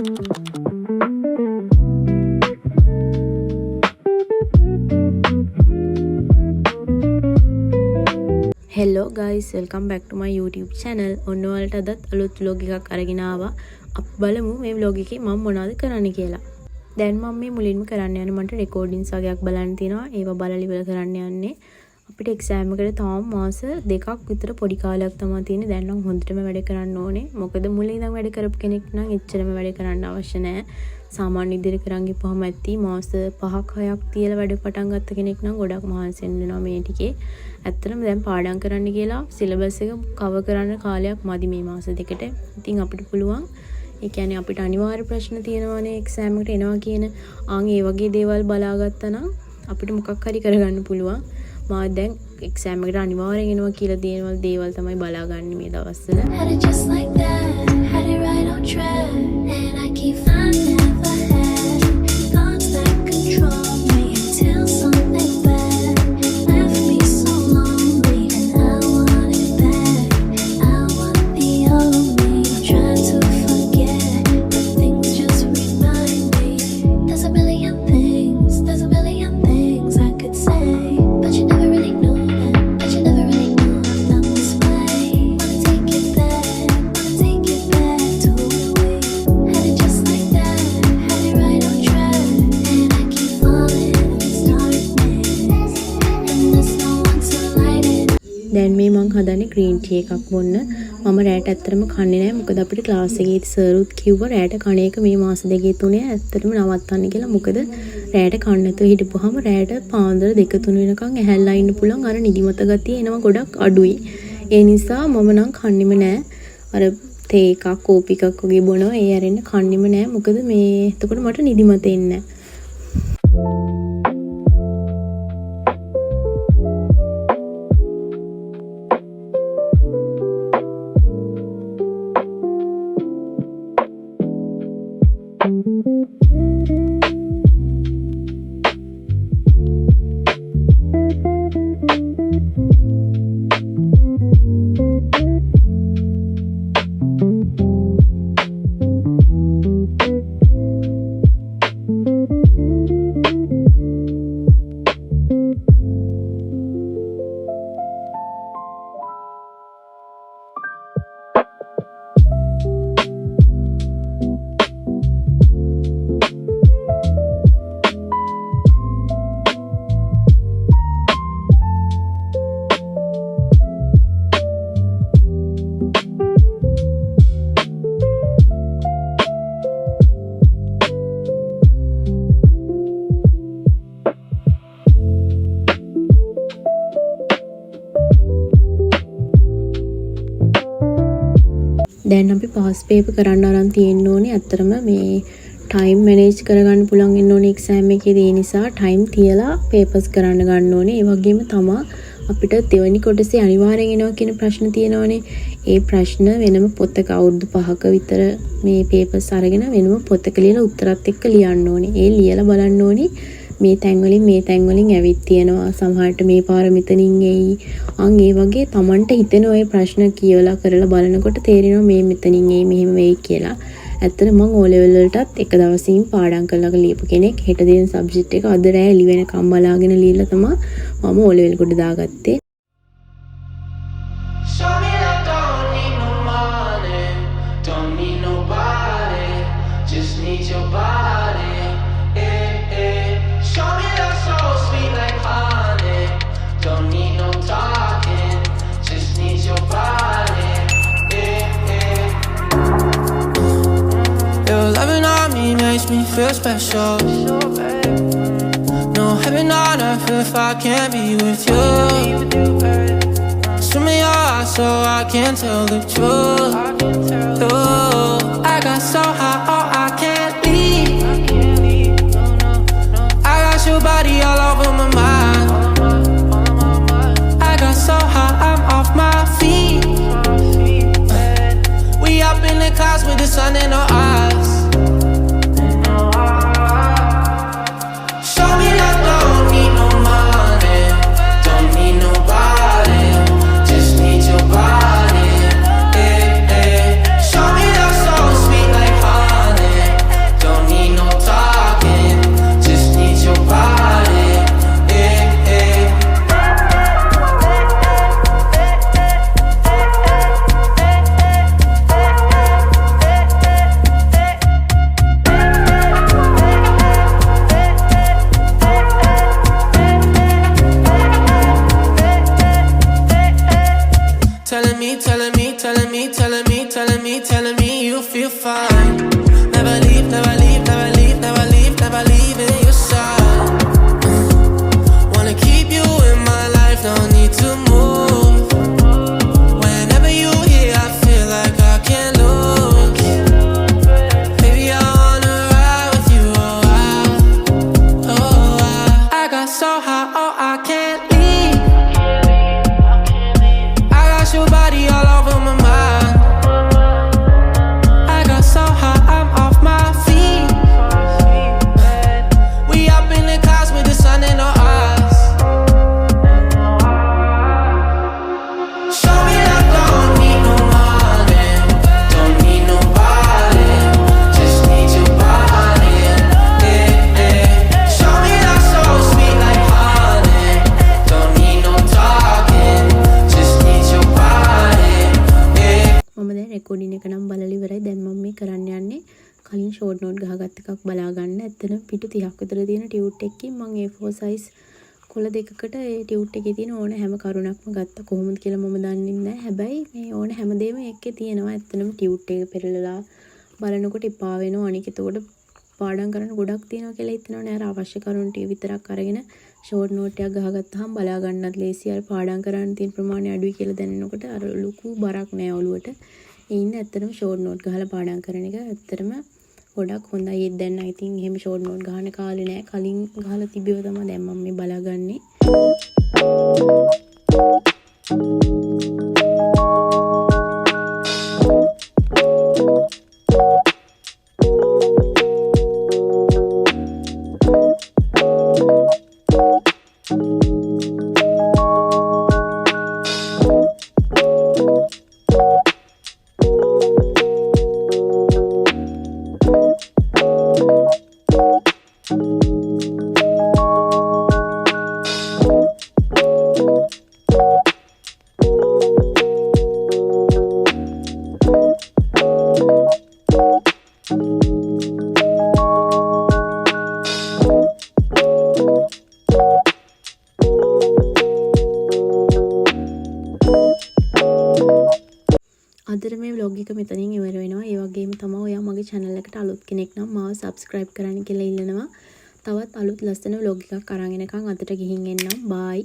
Hello guys, welcome back to my YouTube channel. ඔන්න ඔයාලට අදත් අලුත් vlog එකක් අරගෙන ආවා. අපි බලමු මේ vlog එකේ මම මොනවද කරන්න කියලා. දැන් මම මේ මුලින්ම කරන්න යන්නේ මට recordings වගේක් බලන්න තියෙනවා. ඒවා බලලා ඉවර කරන්න යන්නේ. අපිට exam එකට තාම මාස දෙකක් විතර පොඩි කාලයක් තමයි තියෙන්නේ. දැන් නම් හොඳටම වැඩ කරන්න ඕනේ. මොකද මුලින් ඉඳන් වැඩ කරපු කෙනෙක් නම් එච්චරම වැඩ කරන්න අවශ්‍ය නැහැ. සාමාන්‍ය විදිහට කරන් ගිහපුවම ඇත්ති මාස 5ක් 6ක් තියලා වැඩ පටන් ගත්ත කෙනෙක් නම් ගොඩක් මහන්සි වෙනවා මේ ටිකේ. ඇත්තටම දැන් පාඩම් කරන්න කියලා සිලබස් එක කවර් කරන්න කාලයක් මදි මේ මාස දෙකට. ඉතින් අපිට පුළුවන් ඒ කියන්නේ අපිට අනිවාර්ය ප්‍රශ්න තියෙනවානේ එක්සෑම් එකට එනවා කියන ඒ වගේ දේවල් බලාගත්තා නම් අපිට මොකක් හරි කරගන්න පුළුවන්. මා දැන් එක්සෑම් එකට අනිවාර්යෙන් එනවා කියලා දේවල් තමයි බලාගන්නේ මේ දවස්වල. දැන් මේ මං හදන්නේ green tea එකක් බොන්න. මම රෑට ඇත්තටම කන්නේ නැහැ. මොකද අපිට ක්ලාස් එකේදී සර්ුත් කිව්වා රෑට කණ එක මේ මාස දෙකේ තුනේ ඇත්තටම නවත්තන්න කියලා. මොකද රෑට කන්න නැතුව හිටපුවාම රෑට පාන්දර 2-3 වෙනකන් ඇහැල්ලා ඉන්න පුළුවන්. අර නිදිමත ගතිය එනවා ගොඩක් අඩුයි. ඒ නිසා මම නම් කන්නේම නැහැ. අර තේ එකක් කෝපි එකක් වගේ බොනවා. ඒ ඇරෙන්න කන්නේම නැහැ. මොකද මේ එතකොට මට නිදිමත එන්නේ නැහැ. දැන් අපි පාස් පේපර් කරන්න අරන් තියෙන්න ඕනේ. ඇත්තටම මේ ටයිම් මැනේජ් කරගන්න පුළුවන් වෙන්න ඕනේ එක්සෑම් එකේදී. ඒ නිසා ටයිම් තියලා පේපර්ස් කරන්න ගන්න ඕනේ. ඒ වගේම තමයි අපිට දෙවෙනි කොටසේ අනිවාර්යෙන් එනවා කියන ප්‍රශ්න තියෙනවානේ. ඒ ප්‍රශ්න වෙනම පොතක අවුරුදු 5ක විතර මේ පේපර්ස් අරගෙන වෙනම පොතක ලියලා උත්තරත් එක්ක ලියන්න ඕනේ. ඒ ලියලා බලන්න ඕනේ මේ තැන් වලින් ඇවිත් තියෙනවා. සමහරට මේ පාර මෙතනින් එයි. ඒ වගේ Tamanට හිතෙන ඔය ප්‍රශ්න කියවලා කරලා බලනකොට තේරෙනවා මේ මෙතනින් එයි මෙහෙම වෙයි කියලා. ඇත්තට මම O level වලටත් එක දවසින් පාඩම් කරලා ලියපු කෙනෙක්. හෙට දෙන සබ්ජෙක්ට් එක අද රෑ එළි වෙනකම් බලාගෙන ලියලා තමයි මම O level කොට දාගත්තේ. Makes me feel special. No heaven on earth if I can't be with you. Swim in your eyes so I can tell the truth. Ooh, I got so high, oh I can't leave. I got your body all over my mind. I got so high, I'm off my feet. We up in the clouds with the sun in our eyes. fine. Never leave, never leave, never leave, never leave, never leaving your side. Wanna keep you in my life, no need to move. Whenever you here, I feel like I can't lose. Baby, I wanna ride with you, I got so high, oh, I can't leave. I got your body all over my mind. I got so high, I'm off my feet. We up in the clouds with the sun in our eyes. Show me love, don't need no money, don't need nobody, just need your body. Yeah, yeah. Show me love so sweet like honey, don't need no talking, just need your body. Yeah. මම දැන් recording එක නම් බලලා ඉවරයි. දැන් මම මේ කරන්න යන්නේ කලින් ෂෝට් නෝට් ගහගත් එකක් බලා ගන්න. ඇත්තටම පිටු 30ක් විතර තියෙන ටියුට් එකකින් මම A4 size කොළ දෙකකට ඒ ටියුට් එකේ තියෙන ඕන හැම කරුණක්ම ගත්තා. කොහොමද කියලා මම දන්නේ නැහැ. හැබැයි මේ ඕන හැමදේම එකේ තියෙනවා. ඇත්තටම ටියුට් එක පෙරලලා බලනකොට එපා වෙනවා. අනික එතකොට පාඩම් කරන්න ගොඩක් තියෙනවා කියලා හිතනවනේ. අර අවශ්‍ය කරුණු ටික විතරක් අරගෙන ෂෝට් නෝට් එකක් ගහගත්තාම බලා ගන්නත් ලේසි. අර පාඩම් කරන්න තියෙන ප්‍රමාණය අඩුයි කියලා දැනෙනකොට අර ලොකු බරක් නෑ ඔළුවට. ඒ ඉන්න ඇත්තටම ෂෝට් නෝට් ගහලා පාඩම් කරන එක ඇත්තටම ගොඩක් හොඳයි. ඒත් දැන් I think එහෙම ෂෝට් නෝට් ගහන කාලේ නෑ. කලින් ගහලා තිබ්බේව තමයි දැන් මම මේ බලාගන්නේ. අදට මේ vlog එක මෙතනින් ඉවර වෙනවා. ඒ වගේම තමයි ඔයා මගේ channel එකට අලුත් කෙනෙක් නම් මාව subscribe කරන්න කියලා ඉල්ලනවා. තවත් අලුත් ලස්සන vlog එකක් අරන් එනකන් අදට ගිහින් එන්නම්. bye.